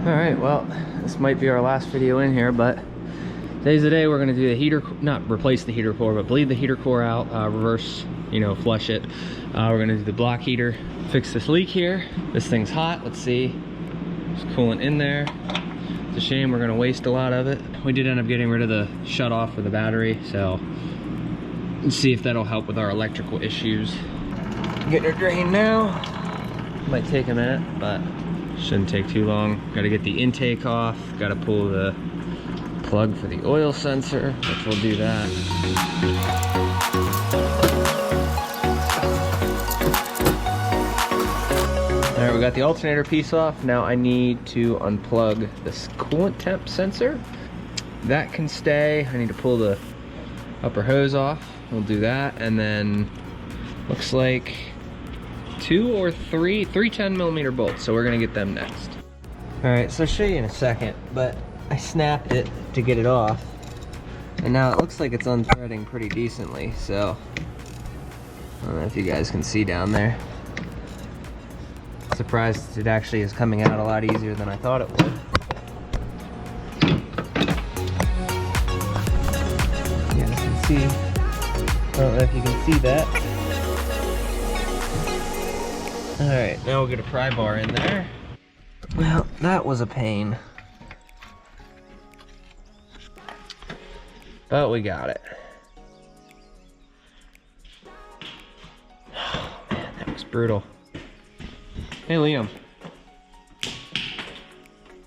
All right, well, this might be our last video in here, but today's the day we're gonna do the heater, not replace the heater core, but bleed the heater core out, reverse, flush it. We're gonna do the block heater, fix this leak here. This thing's hot, let's see. There's coolant in there. It's a shame we're gonna waste a lot of it. We did end up getting rid of the shut off for the battery, so let's see if that'll help with our electrical issues. Getting her drained now. Might take a minute, but shouldn't take too long. Got to get the intake off. Got to pull the plug for the oil sensor, which we'll do that. All right, we got the alternator piece off. Now I need to unplug this coolant temp sensor. That can stay. I need to pull the upper hose off. We'll do that, and then looks like three 10mm bolts, so we're gonna get them next. All right, so I'll show you in a second, but I snapped it to get it off, and now it looks like it's unthreading pretty decently, so I don't know if you guys can see down there. Surprised it actually is coming out a lot easier than I thought it would. You guys can see, I don't know if you can see that. All right, now we'll get a pry bar in there. Well, that was a pain, but we got it. Oh man, that was brutal. Hey Liam.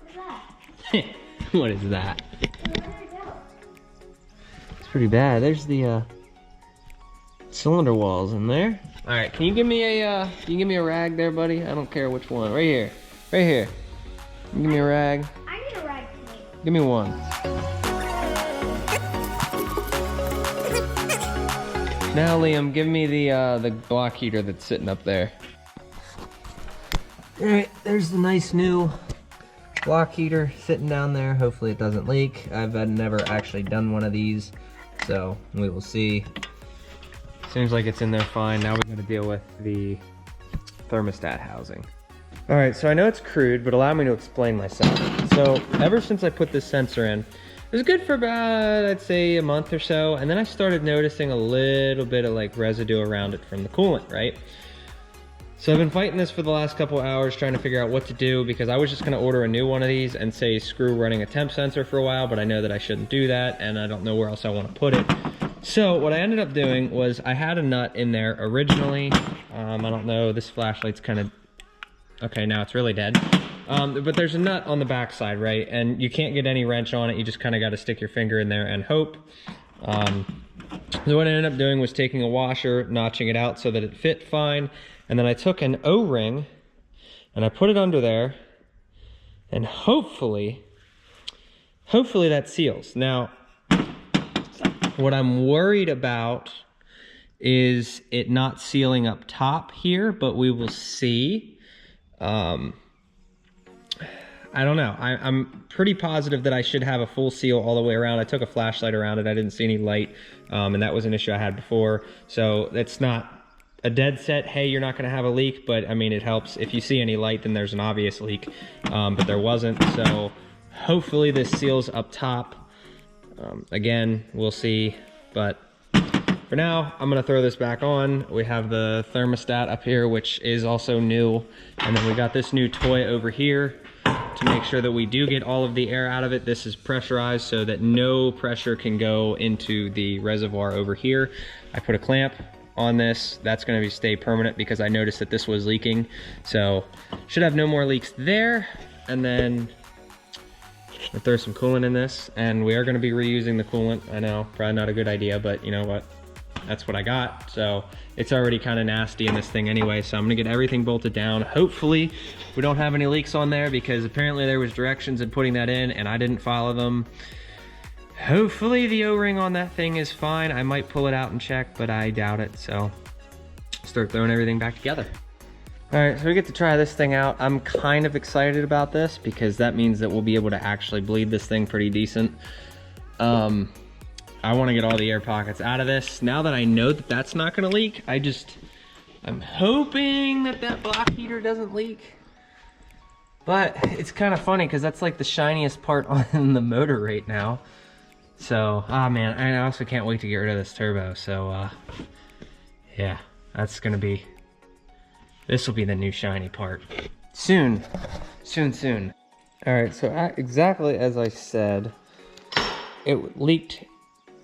What's that? What is that? It's pretty bad. There's the cylinder walls in there. All right, can you give me a rag there, buddy? I don't care which one. Right here, right here. Give me a rag. I need a rag too. Give me one. Now, Liam, give me the block heater that's sitting up there. All right, there's the nice new block heater sitting down there. Hopefully it doesn't leak. I've never actually done one of these, so we will see. Seems like it's in there fine. Now we're gonna deal with the thermostat housing. All right, so I know it's crude, but allow me to explain myself. So ever since I put this sensor in, it was good for about, I'd say, a month or so, and then I started noticing a little bit of like residue around it from the coolant, right? So I've been fighting this for the last couple hours, trying to figure out what to do, because I was just gonna order a new one of these and say screw running a temp sensor for a while, but I know that I shouldn't do that, and I don't know where else I wanna put it. So what I ended up doing was I had a nut in there originally. I don't know, this flashlight's kind of, okay, now it's really dead. But there's a nut on the back side, right? And you can't get any wrench on it. You just kind of got to stick your finger in there and hope. So what I ended up doing was taking a washer, notching it out so that it fit fine. And then I took an O-ring and I put it under there, and hopefully that seals. Now, what I'm worried about is it not sealing up top here, but we will see. I don't know. I'm pretty positive that I should have a full seal all the way around. I took a flashlight around it. I didn't see any light, and that was an issue I had before. So it's not a dead set, hey, you're not gonna have a leak, but I mean, it helps. If you see any light, then there's an obvious leak, but there wasn't. So hopefully this seals up top. Again, we'll see, but for now, I'm gonna throw this back on. We have the thermostat up here, which is also new. And then we got this new toy over here to make sure that we do get all of the air out of it. This is pressurized so that no pressure can go into the reservoir over here. I put a clamp on this. That's gonna stay permanent because I noticed that this was leaking. So should have no more leaks there. And then we'll throw some coolant in this, and we are gonna be reusing the coolant. I know, probably not a good idea, but you know what? That's what I got. So it's already kind of nasty in this thing anyway. So I'm gonna get everything bolted down. Hopefully we don't have any leaks on there, because apparently there was directions in putting that in and I didn't follow them. Hopefully the O-ring on that thing is fine. I might pull it out and check, but I doubt it. So start throwing everything back together. All right, so we get to try this thing out. I'm kind of excited about this because that means that we'll be able to actually bleed this thing pretty decent. I want to get all the air pockets out of this. Now that I know that that's not going to leak, I'm hoping that that block heater doesn't leak. But it's kind of funny because that's like the shiniest part on the motor right now. So, man, I also can't wait to get rid of this turbo. So, yeah, that's gonna be, this will be the new shiny part. Soon, soon, soon. All right, so exactly as I said, it leaked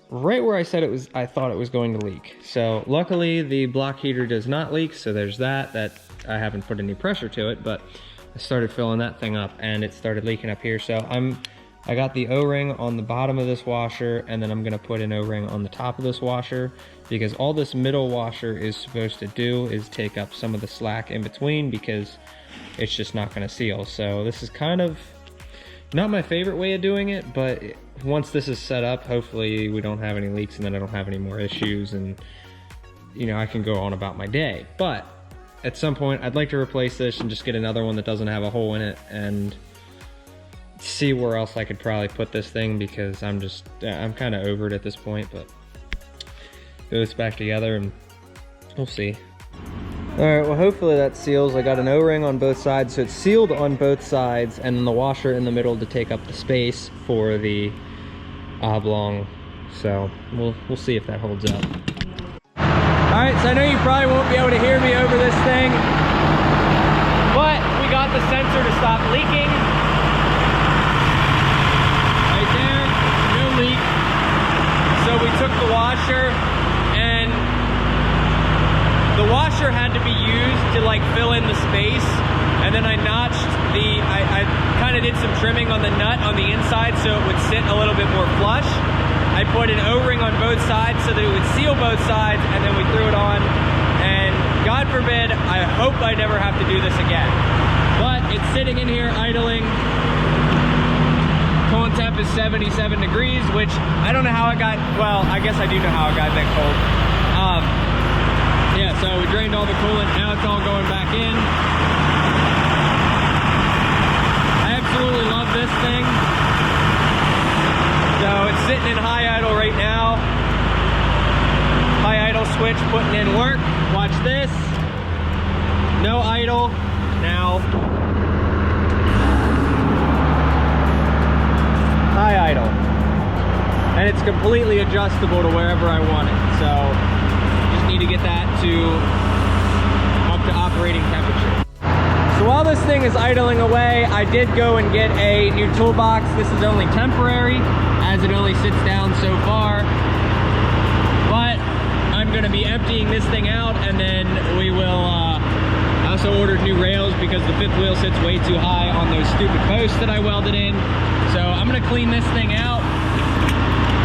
right where I said it was, I thought it was going to leak. So luckily the block heater does not leak, so there's that I haven't put any pressure to it, but I started filling that thing up and it started leaking up here. So I got the O-ring on the bottom of this washer, and then I'm gonna put an O-ring on the top of this washer, because all this middle washer is supposed to do is take up some of the slack in between, because it's just not gonna seal. So this is kind of not my favorite way of doing it, but once this is set up, hopefully we don't have any leaks and then I don't have any more issues, and you know, I can go on about my day. But at some point I'd like to replace this and just get another one that doesn't have a hole in it, and see where else I could probably put this thing, because I'm kind of over it at this point. But throw this back together and we'll see. All right, well, hopefully that seals. I got an O-ring on both sides, so it's sealed on both sides, and then the washer in the middle to take up the space for the oblong. So we'll see if that holds up. All right, so I know you probably won't be able to hear me over this thing, but we got the sensor to stop leaking. Right there, no leak. So we took the washer, and the washer had to be used to like fill in the space, and then I notched I kind of did some trimming on the nut on the inside so it would sit a little bit more flush. I put an O-ring on both sides so that it would seal both sides, and then we threw it on, and God forbid, I hope I never have to do this again. But it's sitting in here idling. Coolant temp is 77 degrees, which I don't know how it got, well, I guess I do know how it got that cold. Yeah, so we drained all the coolant, now it's all going back in. I absolutely love this thing. So it's sitting in high idle right now. High idle switch putting in work. Watch this. No idle. Now high idle. And it's completely adjustable to wherever I want it. So need to get that up to operating temperature. So while this thing is idling away, I did go and get a new toolbox. This is only temporary, as it only sits down so far. But I'm gonna be emptying this thing out, and then we will, I also ordered new rails because the fifth wheel sits way too high on those stupid posts that I welded in. So I'm gonna clean this thing out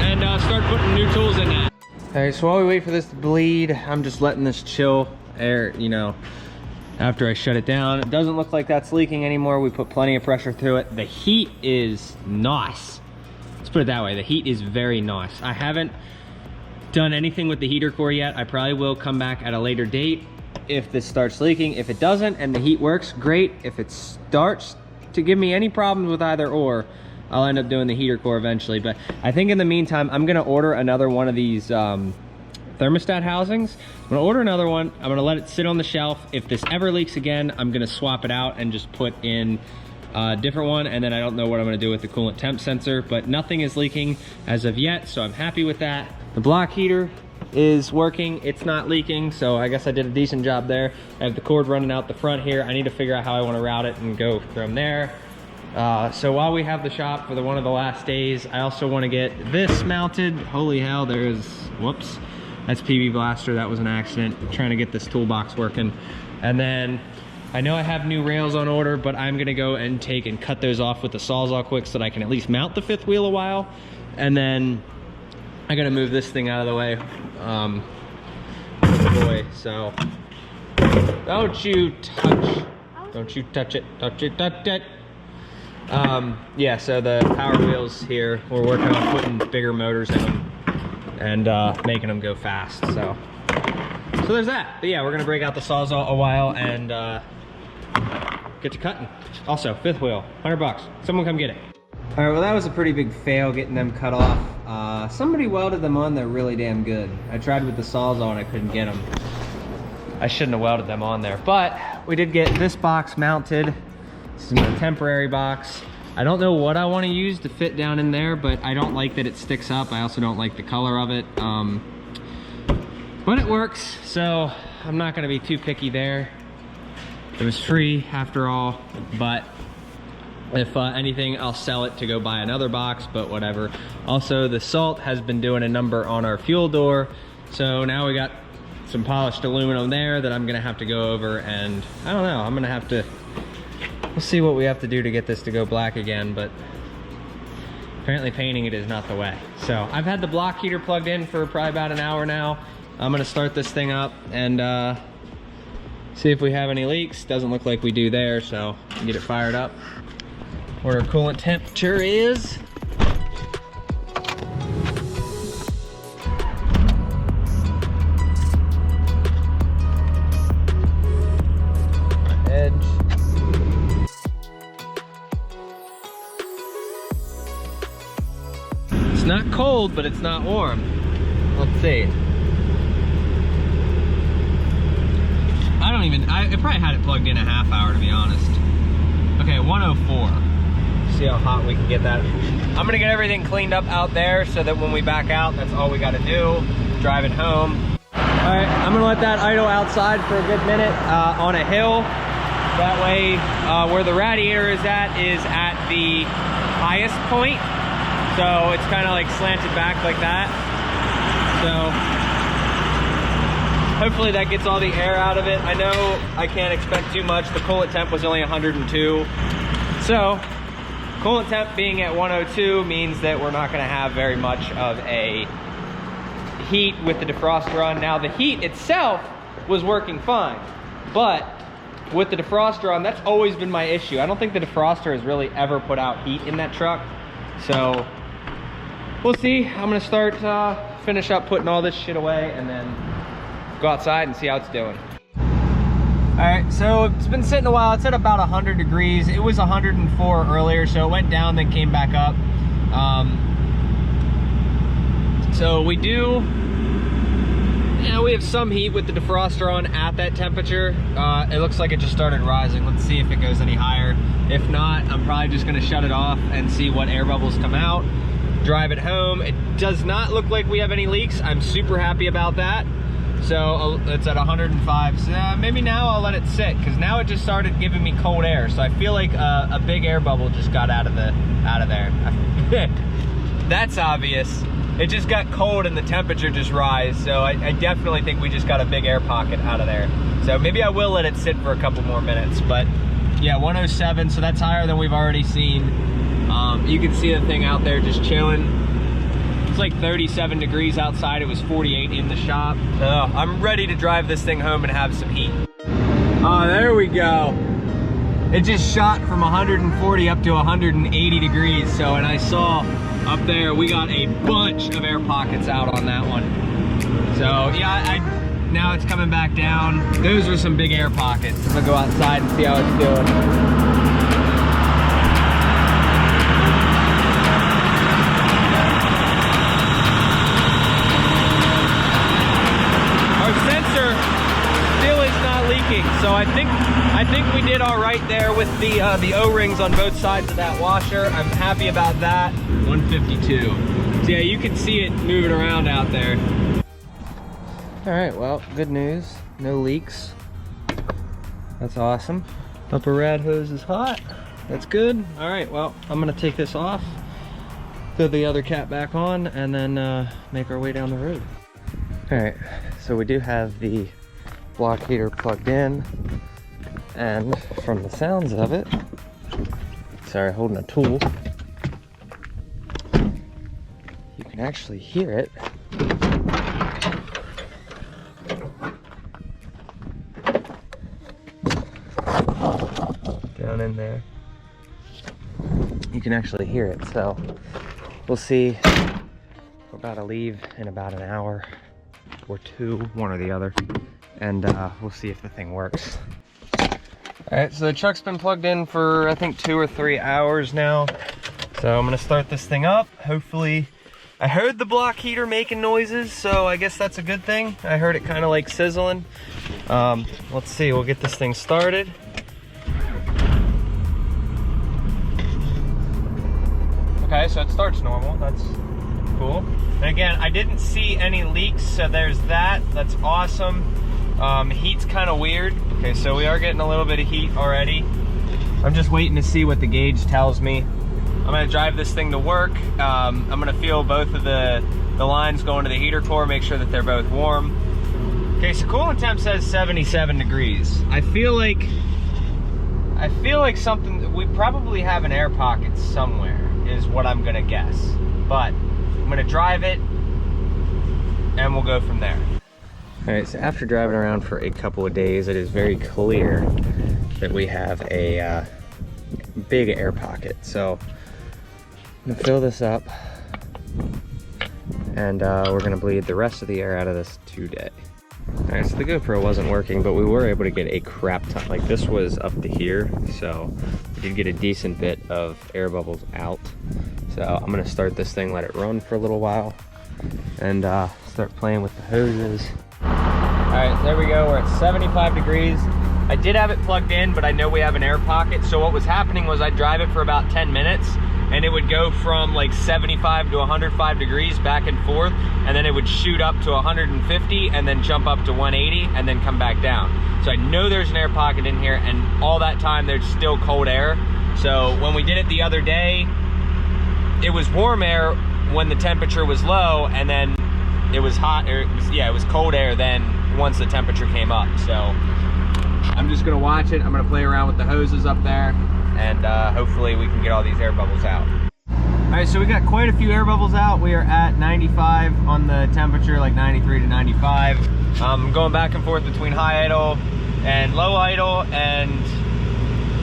and start putting new tools in that. Alright, so while we wait for this to bleed, I'm just letting this chill air, you know, after I shut it down. It doesn't look like that's leaking anymore. We put plenty of pressure through it. The heat is nice. Let's put it that way. The heat is very nice. I haven't done anything with the heater core yet. I probably will come back at a later date if this starts leaking. If it doesn't and the heat works, great. If it starts to give me any problems with either or, I'll end up doing the heater core eventually. But I think in the meantime, I'm gonna order another one of these thermostat housings. I'm gonna order another one. I'm gonna let it sit on the shelf. If this ever leaks again, I'm gonna swap it out and just put in a different one. And then I don't know what I'm gonna do with the coolant temp sensor, but nothing is leaking as of yet, so I'm happy with that. The block heater is working, it's not leaking, so I guess I did a decent job there. I have the cord running out the front here. I need to figure out how I wanna route it and go from there. So while we have the shop for one of the last days, I also want to get this mounted. Holy hell, there's, whoops, that's PB Blaster, that was an accident. I'm trying to get this toolbox working. And then I know I have new rails on order, but I'm gonna go and cut those off with the Sawzall quick so that I can at least mount the fifth wheel a while. And then I gotta move this thing out of the way. Boy, so don't you touch it, touch it. Yeah, so the power wheels here, we're working on putting bigger motors in them and making them go fast. So there's that. But yeah, we're gonna break out the Sawzall a while and get to cutting. Also, fifth wheel, 100 bucks. Someone come get it. All right, well that was a pretty big fail getting them cut off. Somebody welded them on, they're really damn good. I tried with the Sawzall and I couldn't get them. I shouldn't have welded them on there, but we did get this box mounted. This is my temporary box. I don't know what I want to use to fit down in there, but I don't like that it sticks up. I also don't like the color of it. But it works, so I'm not going to be too picky there. It was free after all, but if anything, I'll sell it to go buy another box, but whatever. Also, the salt has been doing a number on our fuel door, so now we got some polished aluminum there that I'm gonna have to go over, and I don't know, I'm gonna have to, we'll see what we have to do to get this to go black again, but apparently painting it is not the way. So I've had the block heater plugged in for probably about an hour now. I'm gonna start this thing up and see if we have any leaks. Doesn't look like we do there, so get it fired up. What our coolant temperature is. Edge. It's not cold, but it's not warm. Let's see. I probably had it plugged in a half hour, to be honest. Okay, 104. See how hot we can get that. I'm gonna get everything cleaned up out there so that when we back out, that's all we gotta do. Drive it home. All right, I'm gonna let that idle outside for a good minute on a hill. That way, where the radiator is at the highest point. So it's kind of like slanted back like that. So hopefully that gets all the air out of it. I know I can't expect too much. The coolant temp was only 102. So coolant temp being at 102 means that we're not gonna have very much of a heat with the defroster on. Now the heat itself was working fine, but with the defroster on, that's always been my issue. I don't think the defroster has really ever put out heat in that truck. So we'll see. I'm gonna start, finish up putting all this shit away and then go outside and see how it's doing. All right, so it's been sitting a while. It's at about 100 degrees. It was 104 earlier, so it went down, then came back up. So we do, we have some heat with the defroster on at that temperature. It looks like it just started rising. Let's see if it goes any higher. If not, I'm probably just gonna shut it off and see what air bubbles come out, drive it home. It does not look like we have any leaks. I'm super happy about that. So it's at 105. So maybe now I'll let it sit, because now it just started giving me cold air. So I feel like a big air bubble just got out of there. That's obvious. It just got cold and the temperature just rise. So I definitely think we just got a big air pocket out of there. So maybe I will let it sit for a couple more minutes. But yeah, 107. So that's higher than we've already seen. You can see the thing out there just chilling. It's like 37 degrees outside. It was 48 in the shop. I'm ready to drive this thing home and have some heat. Oh, there we go. It just shot from 140 up to 180 degrees. So, and I saw up there, we got a bunch of air pockets out on that one. So yeah, now it's coming back down. Those are some big air pockets. I'm gonna go outside and see how it's doing. So I think we did all right there with the O-rings on both sides of that washer. I'm happy about that. 152. So yeah, you can see it moving around out there. All right, well, good news. No leaks. That's awesome. Upper rad hose is hot. That's good. All right, well, I'm gonna take this off, throw the other cap back on, and then make our way down the road. All right, so we do have the block heater plugged in, and from the sounds of it, sorry, holding a tool, you can actually hear it. Down in there. You can actually hear it, so we'll see. We're about to leave in about an hour or two, one or the other. And we'll see if the thing works. All right, so the truck's been plugged in for I think 2 or 3 hours now. So I'm gonna start this thing up. Hopefully, I heard the block heater making noises, so I guess that's a good thing. I heard it kind of like sizzling. Let's see, we'll get this thing started. Okay, so it starts normal. That's cool. And again, I didn't see any leaks, so there's that. That's awesome. Heat's kind of weird. Okay, so we are getting a little bit of heat already. I'm just waiting to see what the gauge tells me. I'm gonna drive this thing to work. I'm gonna feel both of the lines going to the heater core, make sure that they're both warm. Okay, so coolant temp says 77 degrees. I feel like something, we probably have an air pocket somewhere, is what I'm gonna guess. But I'm gonna drive it and we'll go from there. All right, so after driving around for a couple of days, it is very clear that we have a big air pocket. So I'm gonna fill this up and we're gonna bleed the rest of the air out of this today. All right, so the GoPro wasn't working, but we were able to get a crap ton. Like, this was up to here, so we did get a decent bit of air bubbles out. So I'm gonna start this thing, let it run for a little while, and start playing with the hoses. All right, there we go, we're at 75 degrees. I did have it plugged in, but I know we have an air pocket. So what was happening was I'd drive it for about 10 minutes and it would go from like 75 to 105 degrees back and forth, and then it would shoot up to 150 and then jump up to 180 and then come back down. So I know there's an air pocket in here, and all that time there's still cold air. So when we did it the other day, it was warm air when the temperature was low, and then it was hot, or it was cold air then once the temperature came up. So I'm just gonna watch it. I'm gonna play around with the hoses up there, and hopefully we can get all these air bubbles out. All right, so we got quite a few air bubbles out. We are at 95 on the temperature, like 93 to 95. Going back and forth between high idle and low idle, and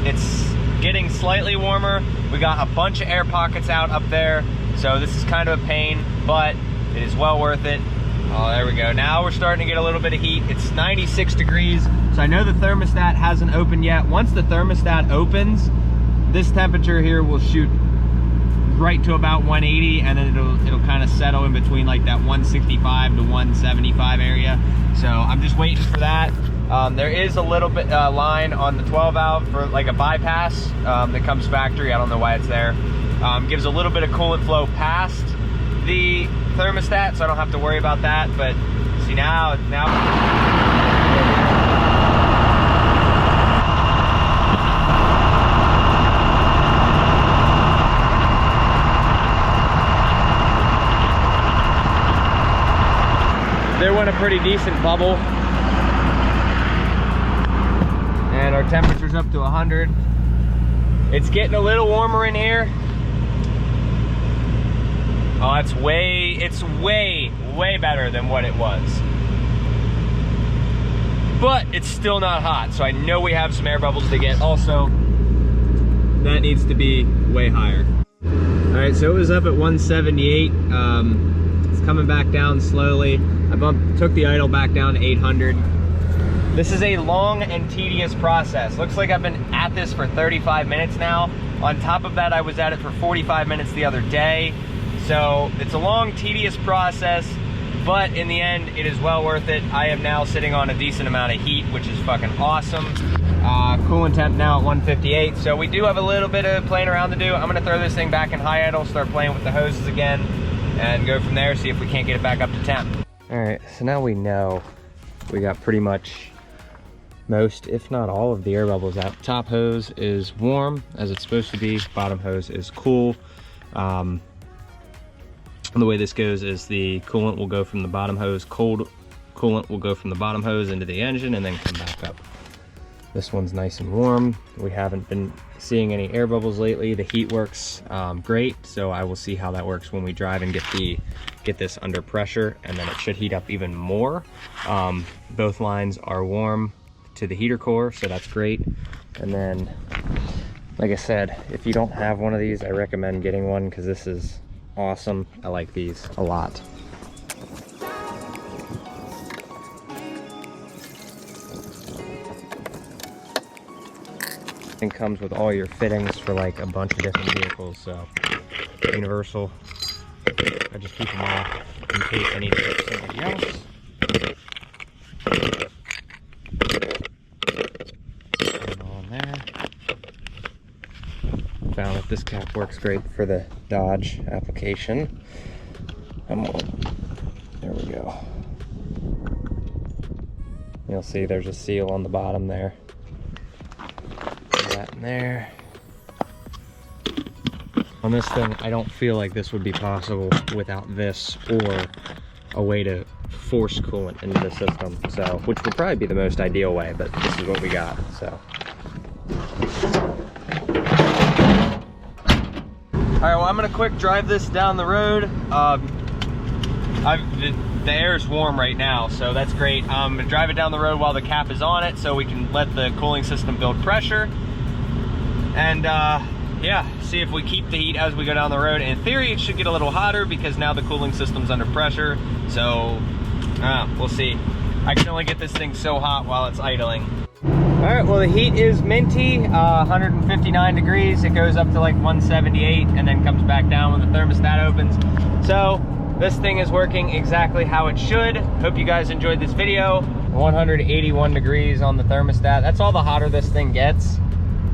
it's getting slightly warmer. We got a bunch of air pockets out up there, so this is kind of a pain, but it is well worth it. Oh, there we go. Now we're starting to get a little bit of heat. It's 96 degrees, so I know the thermostat hasn't opened yet. Once the thermostat opens, this temperature here will shoot right to about 180, and then it'll kind of settle in between like that 165 to 175 area. So I'm just waiting for that. There is a little bit line on the 12 valve for like a bypass that comes factory. I don't know why it's there. Gives a little bit of coolant flow past the thermostat, so I don't have to worry about that. But see, now there went a pretty decent bubble, and our temperature's up to 100. It's getting a little warmer in here. Oh, it's way better than what it was. But it's still not hot, so I know we have some air bubbles to get. Also, that needs to be way higher. All right, so it was up at 178. It's coming back down slowly. I took the idle back down to 800. This is a long and tedious process. Looks like I've been at this for 35 minutes now. On top of that, I was at it for 45 minutes the other day. So it's a long, tedious process, but in the end, it is well worth it. I am now sitting on a decent amount of heat, which is fucking awesome. Coolant temp now at 158. So we do have a little bit of playing around to do. I'm gonna throw this thing back in high idle, start playing with the hoses again, and go from there, see if we can't get it back up to temp. All right, so now we know we got pretty much most, if not all, of the air bubbles out. Top hose is warm, as it's supposed to be. Bottom hose is cool. The way this goes is the coolant will go from the bottom hose, cold coolant will go from the bottom hose into the engine and then come back up. This one's nice and warm. We haven't been seeing any air bubbles lately. The heat works great, so I will see how that works when we drive and get this under pressure, and then it should heat up even more. Both lines are warm to the heater core, so that's great. And then, like I said, if you don't have one of these, I recommend getting one, because this is awesome. I like these a lot. It comes with all your fittings for like a bunch of different vehicles, so universal. I just keep them all in case I need to get somebody else. Put them all in there. Found that This cap works great for the Dodge application. There we go. You'll see there's a seal on the bottom there. Put that in there. On this thing, I don't feel like this would be possible without this or a way to force coolant into the system. So, which would probably be the most ideal way, but this is what we got, so. All right, well, I'm gonna quick drive this down the road. The air's warm right now, so that's great. I'm gonna drive it down the road while the cap is on it so we can let the cooling system build pressure. And yeah, see if we keep the heat as we go down the road. In theory, it should get a little hotter because now the cooling system's under pressure. So, we'll see. I can only get this thing so hot while it's idling. All right, well, the heat is minty, 159 degrees. It goes up to like 178 and then comes back down when the thermostat opens. So this thing is working exactly how it should. Hope you guys enjoyed this video. 181 degrees on the thermostat. That's all the hotter this thing gets.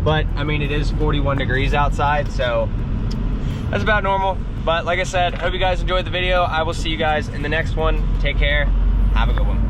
But I mean, it is 41 degrees outside, so that's about normal. But like I said, hope you guys enjoyed the video. I will see you guys in the next one. Take care. Have a good one.